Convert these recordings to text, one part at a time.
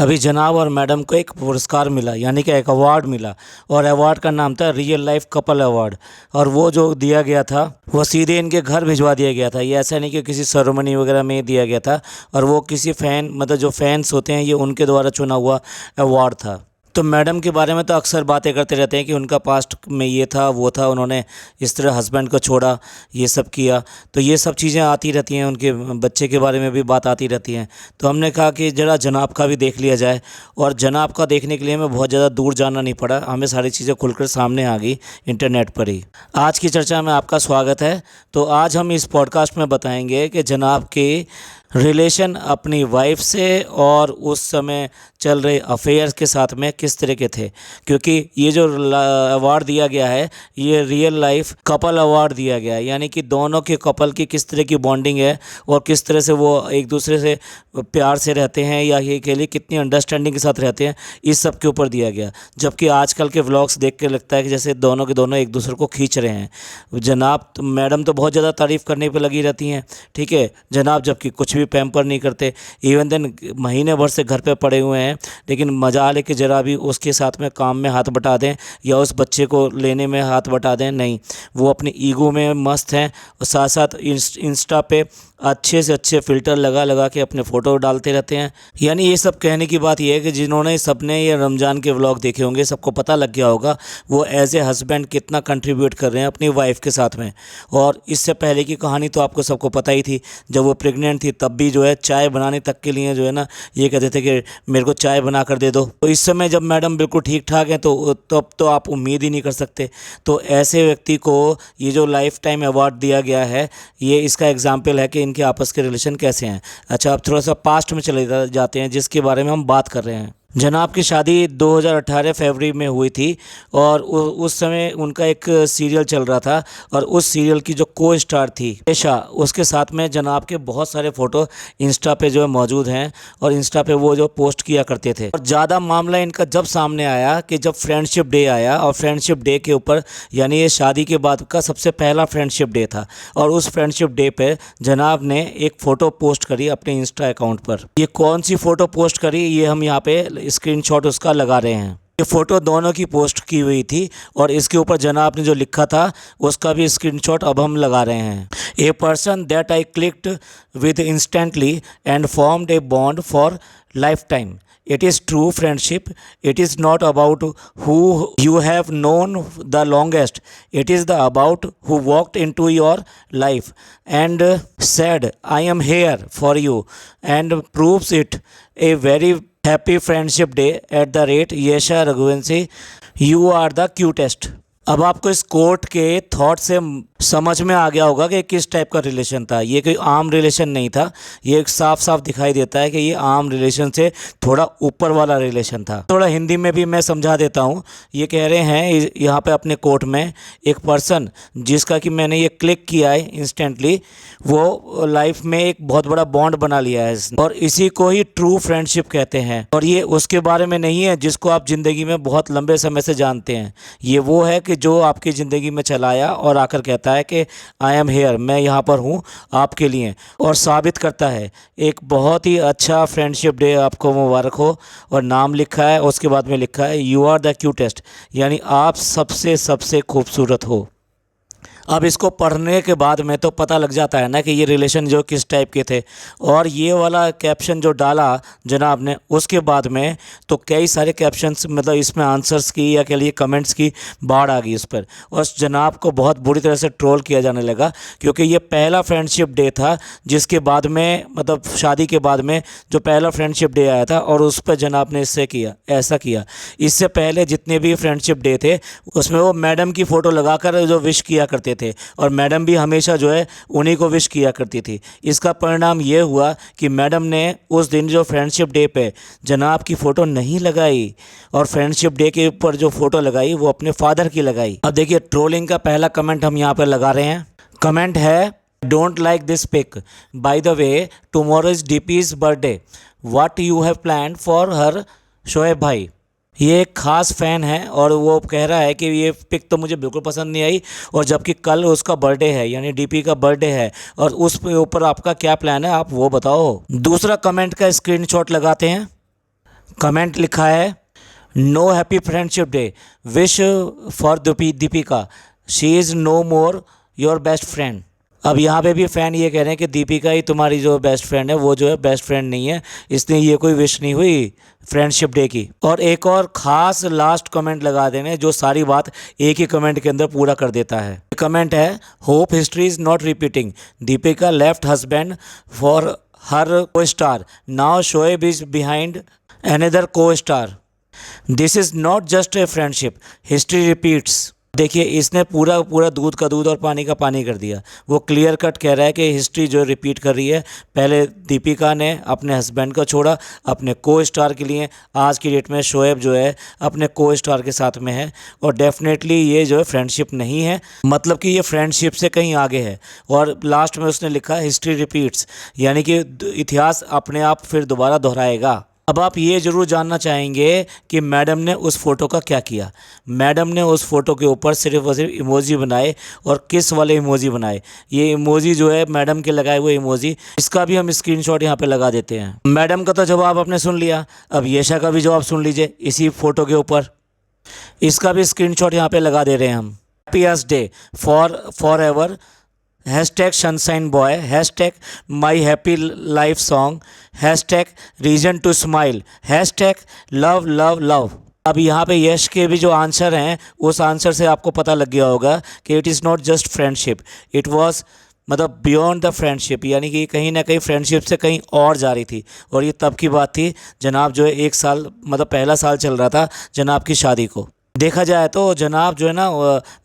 अभी जनाब और मैडम को एक पुरस्कार मिला, यानी कि एक अवार्ड मिला, और अवार्ड का नाम था रियल लाइफ कपल अवार्ड। और वो जो दिया गया था वो सीधे इनके घर भिजवा दिया गया था। ये ऐसा नहीं कि किसी सेरेमनी वगैरह में दिया गया था, और वो किसी फ़ैन मतलब जो फैंस होते हैं ये उनके द्वारा चुना हुआ अवार्ड था। तो मैडम के बारे में तो अक्सर बातें करते रहते हैं कि उनका पास्ट में ये था वो था, उन्होंने इस तरह हस्बैंड को छोड़ा, ये सब किया। तो ये सब चीज़ें आती रहती हैं, उनके बच्चे के बारे में भी बात आती रहती हैं। तो हमने कहा कि ज़रा जनाब का भी देख लिया जाए, और जनाब का देखने के लिए हमें बहुत ज़्यादा दूर जाना नहीं पड़ा, हमें सारी चीज़ें खुलकर सामने आ गई इंटरनेट पर ही। आज की चर्चा में आपका स्वागत है। तो आज हम इस पॉडकास्ट में बताएंगे कि जनाब के रिलेशन अपनी वाइफ से और उस समय चल रहे अफेयर्स के साथ में किस तरह के थे, क्योंकि ये जो अवार्ड दिया गया है ये रियल लाइफ कपल अवार्ड दिया गया है, यानी कि दोनों के कपल की किस तरह की बॉन्डिंग है और किस तरह से वो एक दूसरे से प्यार से रहते हैं, या ये के लिए कितनी अंडरस्टैंडिंग के साथ रहते हैं, इस सब के ऊपर दिया गया। जबकि आजकल के व्लॉग्स देख के लगता है कि जैसे दोनों के दोनों एक दूसरे को खींच रहे हैं। जनाब मैडम तो बहुत ज़्यादा तारीफ़ करने पर लगी रहती हैं, ठीक है जनाब, जबकि कुछ भी पैम्पर नहीं करते। इवन देन महीने भर से घर पे पड़े हुए हैं, लेकिन मजा लेके ज़रा भी उसके साथ में काम में हाथ बटा दें या उस बच्चे को लेने में हाथ बटा दें, नहीं, वो अपनी ईगो में मस्त हैं। और साथ साथ इंस्टा पे अच्छे से अच्छे फ़िल्टर लगा लगा के अपने फ़ोटो डालते रहते हैं। यानी ये सब कहने की बात यह है कि जिन्होंने सपने या रमज़ान के व्लॉग देखे होंगे सबको पता लग गया होगा वो एज ए हस्बैंड कितना कंट्रीब्यूट कर रहे हैं अपनी वाइफ के साथ में। और इससे पहले की कहानी तो आपको सबको पता ही थी, जब वो प्रेग्नेंट थी तब भी जो है चाय बनाने तक के लिए जो है ना ये कहते थे कि मेरे को चाय बना कर दे दो। तो इस समय जब मैडम बिल्कुल ठीक ठाक हैं तो तब तो आप उम्मीद ही नहीं कर सकते। तो ऐसे व्यक्ति को ये जो लाइफ टाइम अवार्ड दिया गया है ये इसका एग्जाम्पल है कि इनके आपस के रिलेशन कैसे हैं। अच्छा, अब थोड़ा सा पास्ट में चले जाते हैं जिसके बारे में हम बात कर रहे हैं। जनाब की शादी 2018 फरवरी में हुई थी, और उस समय उनका एक सीरियल चल रहा था, और उस सीरियल की जो को स्टार थी पेशा, उसके साथ में जनाब के बहुत सारे फ़ोटो इंस्टा पे जो है मौजूद हैं, और इंस्टा पे वो जो पोस्ट किया करते थे। और ज़्यादा मामला इनका जब सामने आया कि जब फ्रेंडशिप डे आया, और फ्रेंडशिप डे के ऊपर यानी ये शादी के बाद का सबसे पहला फ्रेंडशिप डे था, और उस फ्रेंडशिप डे पे जनाब ने एक फ़ोटो पोस्ट करी अपने इंस्टा अकाउंट पर। ये कौन सी फ़ोटो पोस्ट करी ये हम यहाँ पे स्क्रीनशॉट उसका लगा रहे हैं। ये फ़ोटो दोनों की पोस्ट की हुई थी, और इसके ऊपर जनाब ने जो लिखा था उसका भी स्क्रीनशॉट अब हम लगा रहे हैं। A person that I clicked with instantly and formed a bond for life time. It is true friendship. It is not about who you have known the longest. It is the about who walked into your life and said, I am here for you, and proves it. A very happy friendship day at the rate Yesha Raghuvanshi. You are the cutest. अब आपको इस court के thought से समझ में आ गया होगा कि किस टाइप का रिलेशन था। ये कोई आम रिलेशन नहीं था, ये एक साफ साफ दिखाई देता है कि ये आम रिलेशन से थोड़ा ऊपर वाला रिलेशन था। थोड़ा हिंदी में भी मैं समझा देता हूँ। ये कह रहे हैं यहाँ पे अपने कोर्ट में, एक पर्सन जिसका कि मैंने ये क्लिक किया है इंस्टेंटली, वो लाइफ में एक बहुत बड़ा बॉन्ड बना लिया है, और इसी को ही ट्रू फ्रेंडशिप कहते हैं। और ये उसके बारे में नहीं है जिसको आप ज़िंदगी में बहुत लंबे समय से जानते हैं। ये वो है कि जो आपकी ज़िंदगी में चला आया और आकर कहता है कि आई एम हेयर, मैं यहाँ पर हूँ आपके लिए, और साबित करता है। एक बहुत ही अच्छा फ्रेंडशिप डे आपको मुबारक हो। और नाम लिखा है, उसके बाद में लिखा है यू आर द क्यूटेस्ट, यानी आप सबसे सबसे खूबसूरत हो। अब इसको पढ़ने के बाद में तो पता लग जाता है ना कि ये रिलेशन जो किस टाइप के थे। और ये वाला कैप्शन जो डाला जनाब ने उसके बाद में तो कई सारे कैप्शंस मतलब इसमें आंसर्स की या कह लिए कमेंट्स की बाढ़ आ गई इस पर, और जनाब को बहुत बुरी तरह से ट्रोल किया जाने लगा, क्योंकि ये पहला फ्रेंडशिप डे था जिसके बाद में मतलब शादी के बाद में जो पहला फ्रेंडशिप डे आया था, और उस पर जनाब ने ऐसा किया। इससे पहले जितने भी फ्रेंडशिप डे थे उसमें वो मैडम की फ़ोटो लगाकर जो विश किया करते थे, और मैडम भी हमेशा जो है उन्हीं को विश किया करती थी। इसका परिणाम ये हुआ कि मैडम ने उस दिन जो फ्रेंडशिप डे पे जनाब की फ़ोटो नहीं लगाई, और फ्रेंडशिप डे के ऊपर जो फ़ोटो लगाई वो अपने फादर की लगाई। अब देखिए ट्रोलिंग का पहला कमेंट हम यहाँ पर लगा रहे हैं। कमेंट है, don't like this pic, by the way tomorrow is DP's birthday, what you have planned for her Shoaib भाई। ये एक ख़ास फ़ैन है और वो कह रहा है कि ये पिक तो मुझे बिल्कुल पसंद नहीं आई, और जबकि कल उसका बर्थडे है यानी डीपी का बर्थडे है, और उस ऊपर आपका क्या प्लान है आप वो बताओ। दूसरा कमेंट का स्क्रीनशॉट लगाते हैं। कमेंट लिखा है, no happy friendship day, wish for Deepika, she is no more your best friend. अब यहाँ पे भी फ़ैन ये कह रहे हैं कि दीपिका ही तुम्हारी जो बेस्ट फ्रेंड है वो जो है बेस्ट फ्रेंड नहीं है, इसलिए ये कोई विश नहीं हुई फ्रेंडशिप डे की। और एक और ख़ास लास्ट कमेंट लगा देने जो सारी बात एक ही कमेंट के अंदर पूरा कर देता है। कमेंट है, hope history is not repeating, Deepika left husband for her costar, now Shoaib is behind another costar, this is not just a friendship, history repeats. देखिए इसने पूरा दूध का दूध और पानी का पानी कर दिया। वो क्लियर कट कह रहा है कि हिस्ट्री जो रिपीट कर रही है। पहले दीपिका ने अपने हस्बैंड को छोड़ा अपने को स्टार के लिए, आज की डेट में शोएब जो है अपने को स्टार के साथ में है, और डेफिनेटली ये जो है फ्रेंडशिप नहीं है, मतलब कि ये फ्रेंडशिप से कहीं आगे है। और लास्ट में उसने लिखा हिस्ट्री रिपीट्स, यानी कि इतिहास अपने आप फिर दोबारा दोहराएगा। अब आप ये ज़रूर जानना चाहेंगे कि मैडम ने उस फ़ोटो का क्या किया। मैडम ने उस फ़ोटो के ऊपर सिर्फ और सिर्फ इमोजी बनाए, और किस वाले इमोजी बनाए। ये इमोजी जो है मैडम के लगाए हुए इमोजी, इसका भी हम स्क्रीनशॉट यहाँ पे लगा देते हैं। मैडम का तो जवाब आपने सुन लिया, अब येशा का भी जवाब सुन लीजिए इसी फ़ोटो के ऊपर। इसका भी स्क्रीनशॉट यहाँ पे लगा दे रहे हैं हम। Happiest day forever, hashtag sunshine boy, hashtag my happy life song, hashtag reason to smile, hashtag love love love. अब यहाँ पे यश के भी जो आंसर हैं उस आंसर से आपको पता लग गया होगा कि it is not just friendship, it was मतलब बियॉन्ड द फ्रेंडशिप, यानी कि कहीं ना कहीं फ्रेंडशिप से कहीं और जा रही थी। और ये तब की बात थी जनाब जो है 1 साल मतलब पहला साल चल रहा था जनाब की शादी को। देखा जाए तो जनाब जो है ना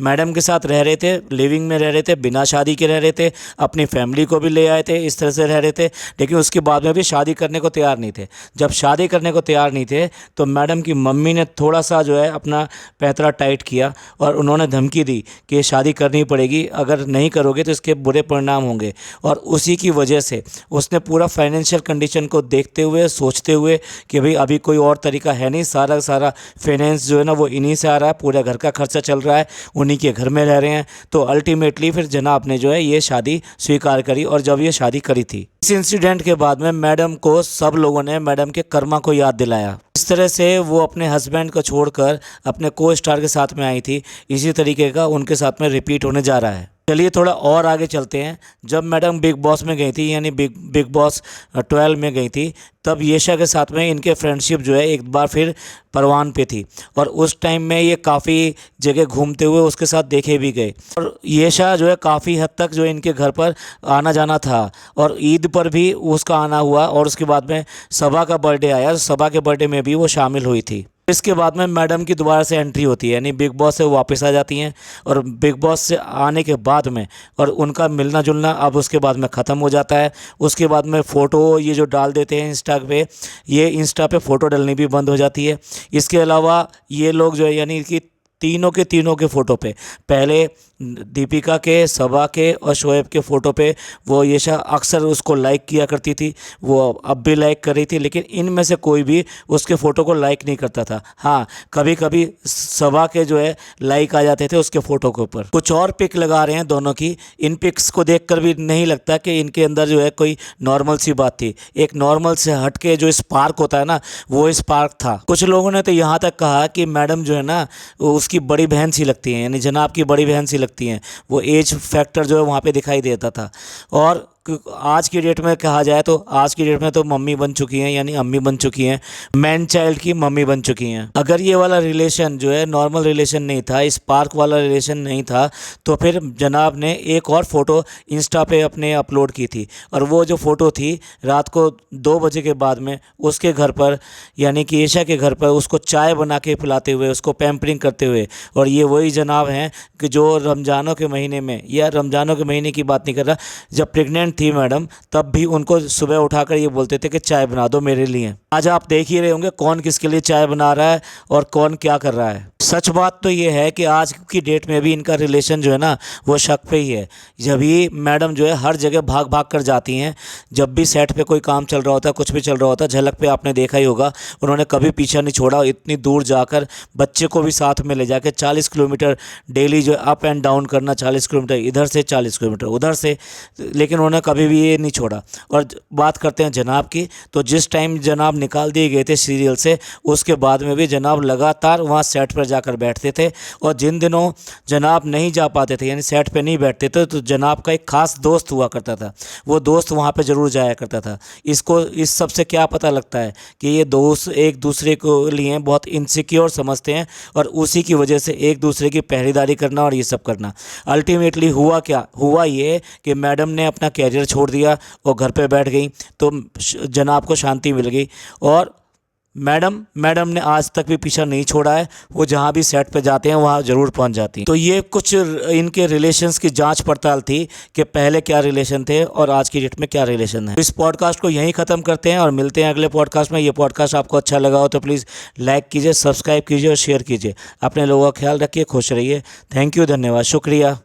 मैडम के साथ रह रहे थे, लिविंग में रह रहे थे, बिना शादी के रह रहे थे, अपनी फैमिली को भी ले आए थे, इस तरह से रह रहे थे। लेकिन उसके बाद में भी शादी करने को तैयार नहीं थे। जब शादी करने को तैयार नहीं थे तो मैडम की मम्मी ने थोड़ा सा जो है अपना पैंतरा टाइट किया और उन्होंने धमकी दी कि शादी करनी पड़ेगी, अगर नहीं करोगे तो इसके बुरे परिणाम होंगे। और उसी की वजह से उसने पूरा फाइनेंशियल कंडीशन को देखते हुए सोचते हुए कि भाई अभी कोई और तरीका है नहीं, सारा फाइनेंस जो है ना वो इन्हीं से आ रहा है, पूरा घर का खर्चा चल रहा है, उन्हीं के घर में रह रहे हैं। तो अल्टीमेटली फिर जनाब ने जो है ये शादी स्वीकार करी। और जब ये शादी करी थी, इस इंसिडेंट के बाद में मैडम को सब लोगों ने मैडम के कर्मा को याद दिलाया। इस तरह से वो अपने हस्बैंड को छोड़कर अपने को स्टार के साथ में आई थी, इसी तरीके का उनके साथ में रिपीट होने जा रहा है। चलिए थोड़ा और आगे चलते हैं। जब मैडम बिग बॉस में गई थी, यानी बिग बॉस 12 में गई थी, तब येशा के साथ में इनके फ्रेंडशिप जो है एक बार फिर परवान पे थी। और उस टाइम में ये काफ़ी जगह घूमते हुए उसके साथ देखे भी गए। और येशा जो है काफ़ी हद तक जो इनके घर पर आना जाना था, और ईद पर भी उसका आना हुआ। और उसके बाद में सबा का बर्थडे आया, सबा के बर्थडे में भी वो शामिल हुई थी। इसके बाद में मैडम की दोबारा से एंट्री होती है, यानी बिग बॉस से वो वापस आ जाती हैं। और बिग बॉस से आने के बाद में और उनका मिलना जुलना अब उसके बाद में ख़त्म हो जाता है। उसके बाद में फ़ोटो ये जो डाल देते हैं इंस्टा पे, ये इंस्टा पे फ़ोटो डलनी भी बंद हो जाती है। इसके अलावा ये लोग जो है यानी कि तीनों के फ़ोटो पे, पहले दीपिका के, सबा के और शोएब के फ़ोटो पे वो येशा अक्सर उसको लाइक किया करती थी, वो अब भी लाइक कर रही थी। लेकिन इनमें से कोई भी उसके फ़ोटो को लाइक नहीं करता था। हाँ, कभी कभी सबा के जो है लाइक आ जाते थे उसके फ़ोटो के ऊपर। कुछ और पिक लगा रहे हैं दोनों की। इन पिक्स को देखकर भी नहीं लगता कि इनके अंदर जो है कोई नॉर्मल सी बात थी। एक नॉर्मल से हट के जो स्पार्क होता है ना, वो स्पार्क था। कुछ लोगों ने तो यहाँ तक कहा कि मैडम जो है ना उसकी बड़ी बहन सी लगती हैं, यानी जनाब की बड़ी बहन सी लगती हैं। वो एज फैक्टर जो है वहाँ पे दिखाई देता था। और आज की डेट में कहा जाए तो आज की डेट में तो मम्मी बन चुकी हैं, यानी अम्मी बन चुकी हैं, मैन चाइल्ड की मम्मी बन चुकी हैं। अगर ये वाला रिलेशन जो है नॉर्मल रिलेशन नहीं था, स्पार्क वाला रिलेशन नहीं था, तो फिर जनाब ने एक और फ़ोटो इंस्टा पे अपने अपलोड की थी। और वो जो फ़ोटो थी रात को 2 बजे के बाद में उसके घर पर, यानी कि येशा के घर पर उसको चाय बना के पिलाते हुए, उसको पैम्परिंग करते हुए। और ये वही जनाब हैं कि जो रमज़ानों के महीने में, या रमज़ानों के महीने की बात नहीं कर रहा, जब प्रेग्नेंट थी मैडम तब भी उनको सुबह उठाकर ये बोलते थे कि चाय बना दो मेरे लिए। आज आप देख ही रहे होंगे कौन किसके लिए चाय बना रहा है और कौन क्या कर रहा है। सच बात तो ये है कि आज की डेट में भी इनका रिलेशन जो है ना वो शक पे ही है। जब भी मैडम जो है हर जगह भाग भाग कर जाती हैं, जब भी सेट पे कोई काम चल रहा होता है, कुछ भी चल रहा होता है, झलक पे आपने देखा ही होगा, उन्होंने कभी पीछा नहीं छोड़ा। इतनी दूर जाकर बच्चे को भी साथ में ले जाकर 40 किलोमीटर डेली जो अप एंड डाउन करना, 40 किलोमीटर इधर से 40 किलोमीटर उधर से, लेकिन उन्होंने कभी भी ये नहीं छोड़ा। और बात करते हैं जनाब की, तो जिस टाइम जनाब निकाल दिए गए थे सीरियल से, उसके बाद में भी जनाब लगातार वहाँ सेट पर जाकर बैठते थे। और जिन दिनों जनाब नहीं जा पाते थे, यानी सेट पे नहीं बैठते थे, तो जनाब का एक ख़ास दोस्त हुआ करता था, वो दोस्त वहाँ पे ज़रूर जाया करता था। इस सब से क्या पता लगता है कि ये दोस्त एक दूसरे को लिए बहुत इनसिक्योर समझते हैं, और उसी की वजह से एक दूसरे की पहरेदारी करना और ये सब करना। अल्टीमेटली हुआ क्या, हुआ ये कि मैडम ने अपना कैरियर छोड़ दिया और घर पे बैठ गई, तो जनाब को शांति मिल गई। और मैडम ने आज तक भी पीछा नहीं छोड़ा है, वो जहाँ भी सेट पे जाते हैं वहाँ ज़रूर पहुँच जाती हैं। तो ये कुछ इनके रिलेशंस की जांच पड़ताल थी कि पहले क्या रिलेशन थे और आज की डेट में क्या रिलेशन है। इस पॉडकास्ट को यहीं ख़त्म करते हैं और मिलते हैं अगले पॉडकास्ट में। ये पॉडकास्ट आपको अच्छा लगा हो तो प्लीज़ लाइक कीजिए, सब्सक्राइब कीजिए और शेयर कीजिए। अपने लोगों का ख्याल रखिए, खुश रहिए। थैंक यू, धन्यवाद, शुक्रिया।